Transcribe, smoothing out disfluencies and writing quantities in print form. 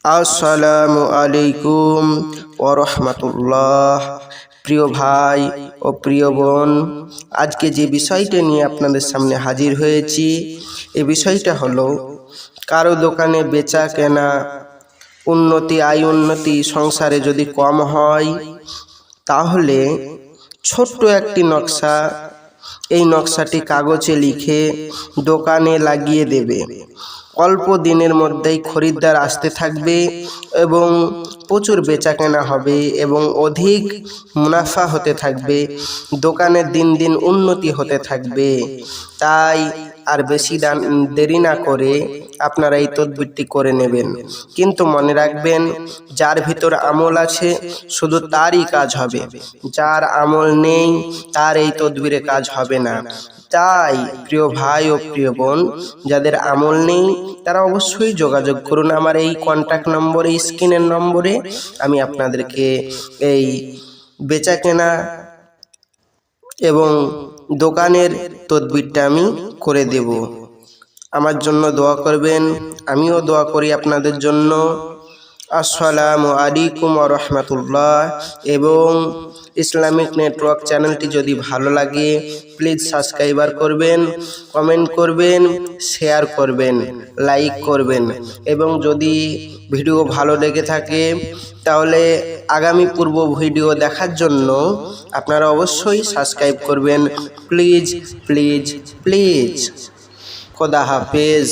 আসসালামু আলাইকুম ওয়া রাহমাতুল্লাহ। প্রিয় ভাই ও প্রিয় বোন, আজকে যে বিষয়টা নিয়ে আপনাদের সামনে হাজির হয়েছি, এই বিষয়টা হলো কারো দোকানে বেচা কেনা, আয় উন্নতি সংসারে যদি কম হয়, তাহলে ছোট্ট একটি নকশা, এই নকশাটি কাগজে লিখে দোকানে লাগিয়ে দেবে। অল্প দিনের মধ্যেই খরিদ্দার আসতে থাকবে এবং প্রচুর বেচাকেনা হবে এবং অধিক মুনাফা হতে থাকবে। দোকানের দিন দিন উন্নতি হতে থাকবে। তাই আর বেশি দেরি না করে আপনারা এই তদবিরটি করে নেবেন। কিন্তু মনে রাখবেন, যার ভিতর আমল আছে শুধু তারই কাজ হবে, যার আমল নেই তার এই তদবিরে কাজ হবে না। তাই প্রিয় ভাই ও প্রিয় বোন, যাদের আমল নেই তারা অবশ্যই যোগাযোগ করুন আমার এই কন্ট্যাক্ট নম্বরে, স্ক্রিনের নম্বরে। আমি আপনাদেরকে এই বেচাকেনা এবং দোকানের তদবিরটা আমি করে দেব। আমার জন্য দোয়া করবেন, আমিও দোয়া করি আপনাদের জন্য। আসসালামু আলাইকুম ওয়া রাহমাতুল্লাহ। এবং ইসলামিক নেটওয়ার্ক চ্যানেলটি যদি ভালো লাগে প্লিজ সাবস্ক্রাইবার করবেন, কমেন্ট করবেন, শেয়ার করবেন, লাইক করবেন। এবং যদি ভিডিও ভালো লেগে থাকে তাহলে আগামী পূর্ব ভিডিও দেখার জন্য আপনারা অবশ্যই সাবস্ক্রাইব করবেন। Please please please. খোদা হাফেজ।